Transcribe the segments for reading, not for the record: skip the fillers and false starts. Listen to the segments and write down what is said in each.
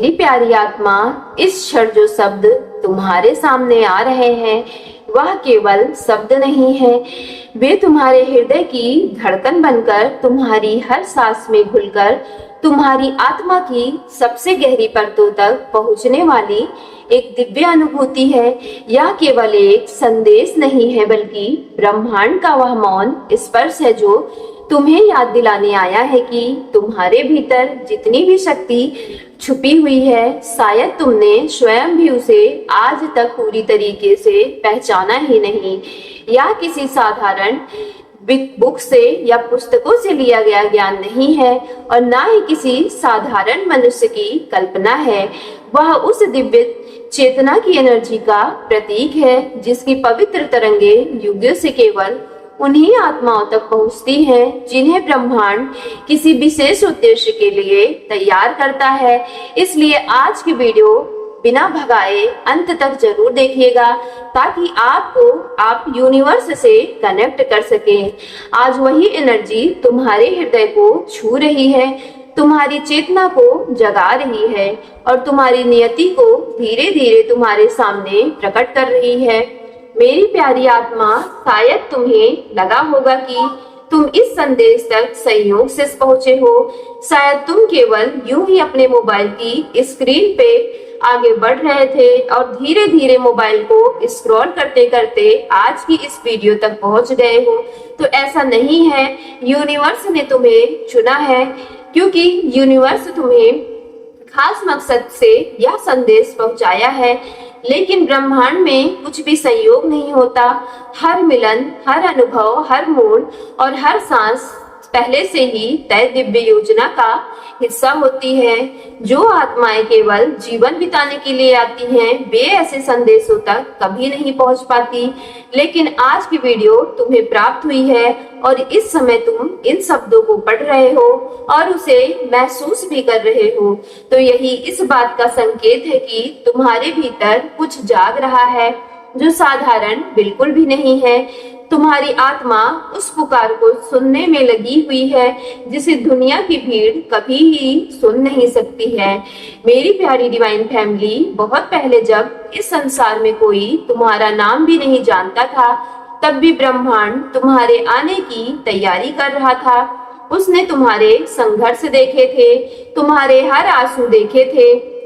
मेरी प्यारी आत्मा, इस क्षण जो शब्द तुम्हारे सामने आ रहे हैं वह केवल शब्द नहीं है, वे तुम्हारे हृदय की धड़कन बनकर तुम्हारी हर सांस में घुलकर तुम्हारी आत्मा की सबसे गहरी परतों तक पहुंचने वाली एक दिव्य अनुभूति है। यह केवल एक संदेश नहीं है बल्कि ब्रह्मांड का वह मौन स्पर्श है जो तुम्हें याद दिलाने आया है कि तुम्हारे भीतर जितनी भी शक्ति छुपी हुई है, शायद तुमने स्वयं भी उसे आज तक पूरी तरीके से पहचाना ही नहीं। यह किसी साधारण बुक से या पुस्तकों से लिया गया ज्ञान नहीं है और ना ही किसी साधारण मनुष्य की कल्पना है। वह उस दिव्य चेतना की एनर्जी का प्रतीक है जिसकी पवित्र तरंगे युगों से केवल उन्हीं आत्माओं तक पहुंचती हैं जिन्हें ब्रह्मांड किसी विशेष उद्देश्य के लिए तैयार करता है। इसलिए आज की वीडियो बिना भगाए अंत तक जरूर देखिएगा ताकि आप यूनिवर्स से कनेक्ट कर सकें। आज वही एनर्जी तुम्हारे हृदय को छू रही है, तुम्हारी चेतना को जगा रही है और तुम्हारी नियति को धीरे धीरे तुम्हारे सामने प्रकट कर रही है। मेरी प्यारी आत्मा, शायद तुम्हें लगा होगा कि तुम इस संदेश तक संयोग से पहुंचे हो। शायद तुम केवल यूं ही अपने मोबाइल की स्क्रीन पे आगे बढ़ रहे थे और धीरे धीरे मोबाइल को स्क्रॉल करते करते आज की इस वीडियो तक पहुंच गए हो। तो ऐसा नहीं है, यूनिवर्स ने तुम्हें चुना है क्योंकि यूनिवर्स तुम्हें खास मकसद से यह संदेश पहुंचाया है। लेकिन ब्रह्मांड में कुछ भी संयोग नहीं होता। हर मिलन, हर अनुभव, हर मोड़ और हर सांस पहले से ही तय दिव्य योजना का हिस्सा होती है। जो आत्माएं केवल जीवन बिताने के लिए आती हैं, वे ऐसे संदेशों तक कभी नहीं पहुंच पाती। लेकिन आज की वीडियो तुम्हें प्राप्त हुई है और इस समय तुम इन शब्दों को पढ़ रहे हो और उसे महसूस भी कर रहे हो। तो यही इस बात का संकेत है कि तुम्हारे भीतर कुछ जाग रहा है जो साधारण बिल्कुल भी नहीं है। तुम्हारी आत्मा उस पुकार को सुनने में लगी हुई है जिसे दुनिया की भीड़ कभी ही सुन नहीं सकती है। मेरी प्यारी डिवाइन फैमिली, बहुत पहले जब इस संसार में कोई तुम्हारा नाम भी नहीं जानता था, तब भी ब्रह्मांड तुम्हारे आने की तैयारी कर रहा था। उसने तुम्हारे संघर्ष देखे थे, तुम्हारे हर आंसू देखे थे,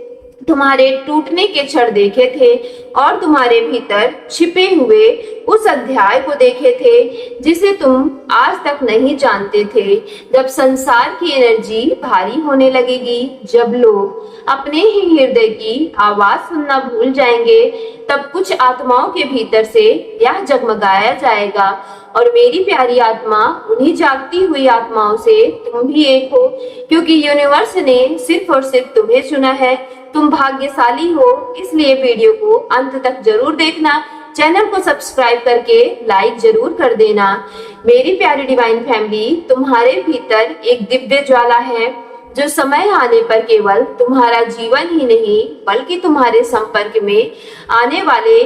तुम्हारे टूटने के क्षण देखे थे और तुम्हारे भीतर छिपे हुए उस अध्याय को देखे थे जिसे तुम आज तक नहीं जानते थे। जब संसार की एनर्जी भारी होने लगेगी, जब लोग अपने ही हृदय की आवाज सुनना भूल जाएंगे, तब कुछ आत्माओं के भीतर से यह जगमगाया जाएगा। और मेरी प्यारी आत्मा, उन्हीं जागती हुई आत्माओं से तुम भी एक हो क्योंकि यूनिवर्स ने सिर्फ और सिर्फ तुम्हें चुना है। तुम भाग्यशाली हो, इसलिए वीडियो को अंत तक जरूर देखना। चैनल को सब्सक्राइब करके लाइक जरूर कर देना। मेरी प्यारी डिवाइन फैमिली, तुम्हारे भीतर एक दिव्य ज्वाला है जो समय आने पर केवल तुम्हारा जीवन ही नहीं बल्कि तुम्हारे संपर्क में आने वाले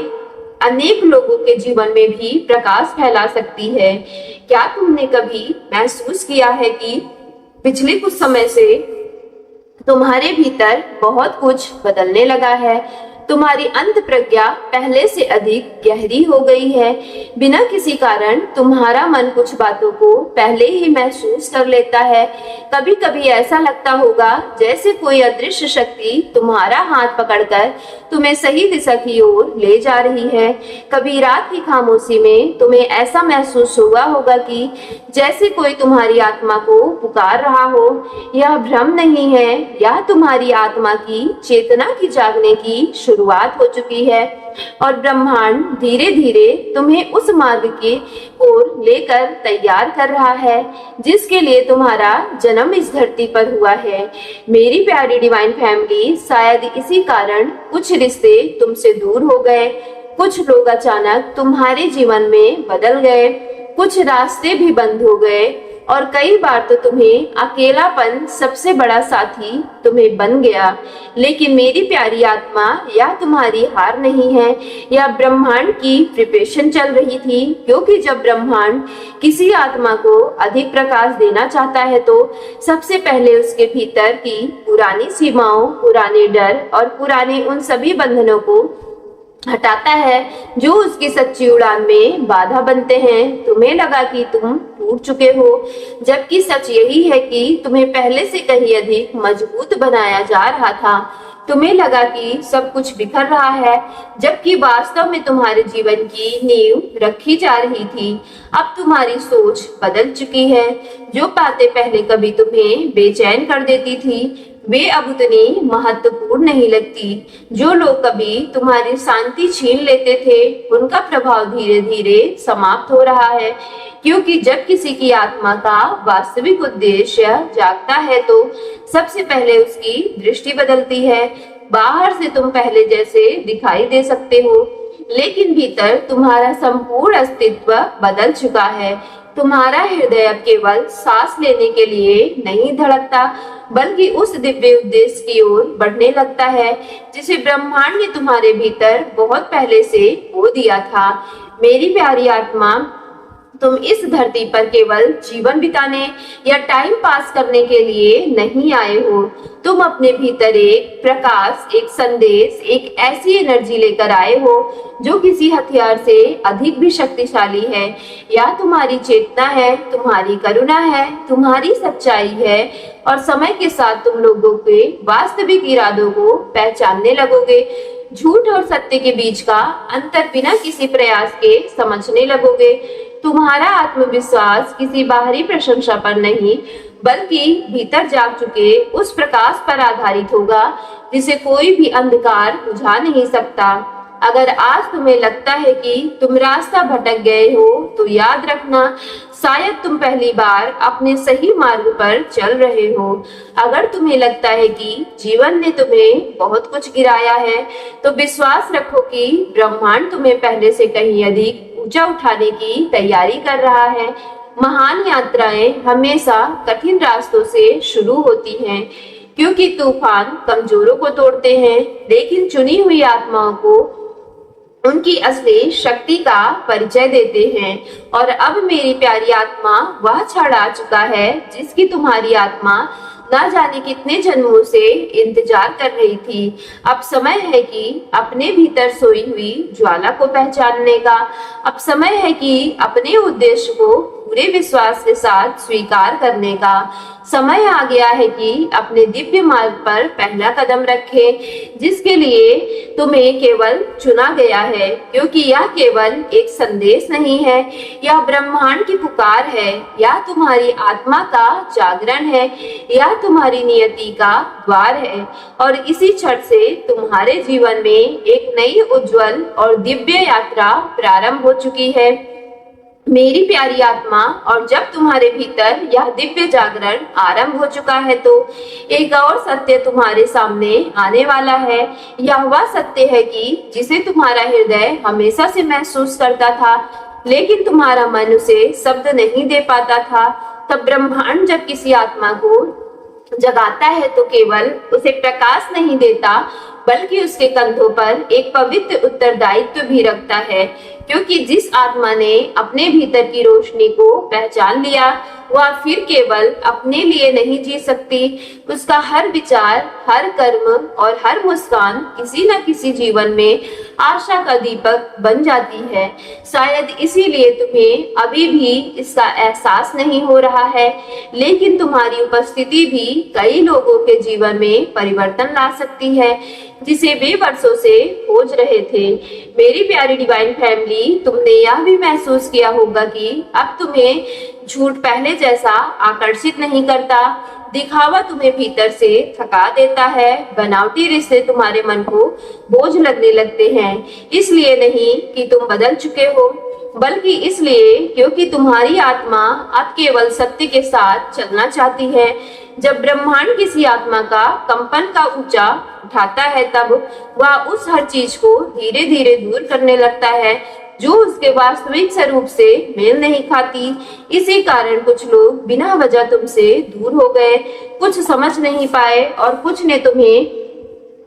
अनेक लोगों के जीवन में भी प्रकाश फैला सकती है। क्या तुमने कभी महसूस किया है कि पिछले कुछ समय से तुम्हारे भीतर बहुत कुछ बदलने लगा है? तुम्हारी अंत प्रज्ञा पहले से अधिक गहरी हो गई है। बिना किसी कारण तुम्हारा मन कुछ बातों को पहले ही महसूस कर लेता है। कभी कभी ऐसा लगता होगा जैसे कोई अदृश्य शक्ति तुम्हारा हाथ पकड़कर तुम्हें सही दिशा की ओर ले जा रही है। कभी रात की खामोशी में तुम्हें ऐसा महसूस हुआ होगा कि जैसे कोई तुम्हारी आत्मा को पुकार रहा हो। यह भ्रम नहीं है, यह तुम्हारी आत्मा की चेतना की जागने की शुरुआत हो चुकी है और ब्रह्मांड धीरे धीरे तुम्हें उस मार्ग की ओर लेकर तैयार कर रहा है जिसके लिए तुम्हारा जन्म इस धरती पर हुआ है। मेरी प्यारी डिवाइन फैमिली, शायद इसी कारण कुछ रिश्ते तुमसे दूर हो गए, कुछ लोग अचानक तुम्हारे जीवन में बदल गए, कुछ रास्ते भी बंद हो गए और कई बार तो तुम्हें अकेलापन सबसे बड़ा साथी तुम्हें बन गया। लेकिन मेरी प्यारी आत्मा, यह तुम्हारी हार नहीं है, यह ब्रह्मांड की प्रिपरेशन चल रही थी। क्योंकि जब ब्रह्मांड किसी आत्मा को अधिक प्रकाश देना चाहता है तो सबसे पहले उसके भीतर की पुरानी सीमाओं, पुराने डर और पुराने उन सभी बंधनों को हटाता है जो उसकी सच्ची उड़ान में बाधा बनते हैं। तुम्हें लगा कि तुम टूट चुके हो, जबकि सच यही है कि तुम्हें पहले से कहीं अधिक मजबूत बनाया जा रहा था। तुम्हें लगा कि सब कुछ बिखर रहा है, जबकि वास्तव में तुम्हारे जीवन की नींव रखी जा रही थी। अब तुम्हारी सोच बदल चुकी है। जो बातें पहले कभी तुम्हें बेचैन कर देती थी वे अब उतनी महत्वपूर्ण नहीं लगती। जो लोग कभी तुम्हारी शांति छीन लेते थे उनका प्रभाव धीरे धीरे समाप्त हो रहा है। क्योंकि जब किसी की आत्मा का वास्तविक उद्देश्य जागता है तो सबसे पहले उसकी दृष्टि बदलती है। बाहर से तुम पहले जैसे दिखाई दे सकते हो, लेकिन भीतर तुम्हारा संपूर्ण अस्तित्व बदल चुका है। तुम्हारा हृदय अब केवल सांस लेने के लिए नहीं धड़कता, बल्कि उस दिव्य उद्देश्य की ओर बढ़ने लगता है जिसे ब्रह्मांड ने तुम्हारे भीतर बहुत पहले से बो दिया था। मेरी प्यारी आत्मा, तुम इस धरती पर केवल जीवन बिताने या टाइम पास करने के लिए नहीं आए हो। तुम अपने भीतर एक प्रकाश, एक संदेश, एक ऐसी एनर्जी लेकर आए हो जो किसी हथियार से अधिक भी शक्तिशाली है। या तुम्हारी चेतना है, तुम्हारी करुणा है, तुम्हारी सच्चाई है, और समय के साथ तुम लोगों के वास्तविक इरादों को पहचानने लगोगे। झूठ और सत्य के बीच का अंतर बिना किसी प्रयास के समझने लगोगे। तुम्हारा आत्मविश्वास किसी बाहरी प्रशंसा पर नहीं, बल्कि भीतर जाग चुके उस प्रकाश पर आधारित होगा जिसे कोई भी अंधकार बुझा नहीं सकता। अगर आज तुम्हें लगता है कि तुम रास्ता भटक गए हो तो याद रखना, शायद तुम पहली बार अपने सही मार्ग पर चल रहे हो। अगर तुम्हें लगता है कि जीवन ने तुम्हें बहुत कुछ गिराया है तो विश्वास रखो कि ब्रह्मांड तुम्हें पहले से कहीं अधिक ऊंचा उठाने की तैयारी कर रहा है। महान यात्राएं हमेशा कठिन रास्तों से शुरू होती हैं, क्योंकि तूफान कमजोरों को तोड़ते हैं, लेकिन चुनी हुई आत्माओं को उनकी असली शक्ति का परिचय देते हैं। और अब मेरी प्यारी आत्मा, वह क्षण आ चुका है जिसकी तुम्हारी आत्मा ना जाने कितने जन्मों से इंतजार कर रही थी। अब समय है कि अपने भीतर सोई हुई ज्वाला को पहचानने का। अब समय है कि अपने उद्देश्य को पूरे विश्वास के साथ स्वीकार करने का। समय आ गया है कि अपने दिव्य मार्ग पर पहला कदम रखे, जिसके लिए तुम्हें केवल चुना गया है। क्योंकि यह केवल एक संदेश नहीं है, यह ब्रह्मांड की पुकार है, यह तुम्हारी आत्मा का जागरण है, यह तुम्हारी नियति का द्वार है। और इसी क्षण से तुम्हारे जीवन में एक नई उज्जवल और दिव्य यात्रा प्रारंभ हो चुकी है मेरी प्यारी आत्मा। और जब तुम्हारे भीतर यह दिव्य जागरण आरंभ हो चुका है तो एक और सत्य तुम्हारे सामने आने वाला है। यह वह सत्य है कि जिसे तुम्हारा हृदय हमेशा से महसूस करता था, लेकिन तुम्हारा मन उसे शब्द नहीं दे पाता था। तब ब्रह्मांड जब किसी आत्मा को जगाता है तो केवल उसे प्रकाश नहीं देता, बल्कि उसके कंधों पर एक पवित्र उत्तरदायित्व भी रखता है। क्योंकि जिस आत्मा ने अपने भीतर की रोशनी को पहचान लिया, वह फिर केवल अपने लिए नहीं जी सकती। उसका हर विचार, हर कर्म और हर मुस्कान किसी न किसी जीवन में आशा का दीपक बन जाती है। शायद इसीलिए तुम्हें अभी भी इसका एहसास नहीं हो रहा है, लेकिन तुम्हारी उपस्थिति भी कई लोगों के जीवन में परिवर्तन ला सकती है, जिसे वे वर्षों से खोज रहे थे। मेरी प्यारी डिवाइन फैमिली, तुमने यह भी महसूस किया होगा कि अब तुम्हें झूठ पहले जैसा आकर्षित नहीं करता। दिखावा तुम्हें भीतर से थका देता है। बनावटी रिश्ते तुम्हारे मन को बोझ लगने लगते हैं। इसलिए नहीं कि तुम बदल चुके हो, बल्कि इसलिए क्योंकि तुम्हारी आत्मा अब केवल सत्य के साथ चलना चाहती है। जब ब्रह्मांड किसी आत्मा का कंपन का ऊंचा उठाता है, तब वह उस हर चीज को धीरे धीरे दूर करने लगता है जो उसके वास्तविक स्वरूप से मेल नहीं खाती। इसी कारण कुछ लोग बिना वजह तुमसे दूर हो गए, कुछ समझ नहीं पाए और कुछ ने तुम्हें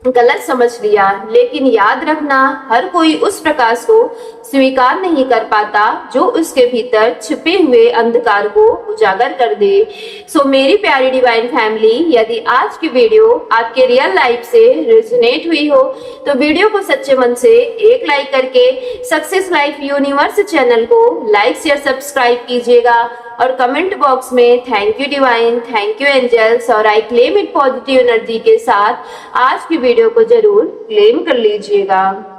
गलत समझ लिया। लेकिन याद रखना, हर कोई उस प्रकाश को स्वीकार नहीं कर पाता जो उसके भीतर छिपे हुए अंधकार को उजागर कर दे। सो मेरी प्यारी डिवाइन फैमिली, यदि आज की वीडियो आपके रियल लाइफ से रेजोनेट हुई हो तो वीडियो को सच्चे मन से एक लाइक करके सक्सेस लाइफ यूनिवर्स चैनल को लाइक शेयर सब्सक्राइब कीजिएगा और कमेंट बॉक्स में thank you divine, thank you angels और I claim it positive energy के साथ आज की वीडियो को जरूर क्लेम कर लीजिएगा।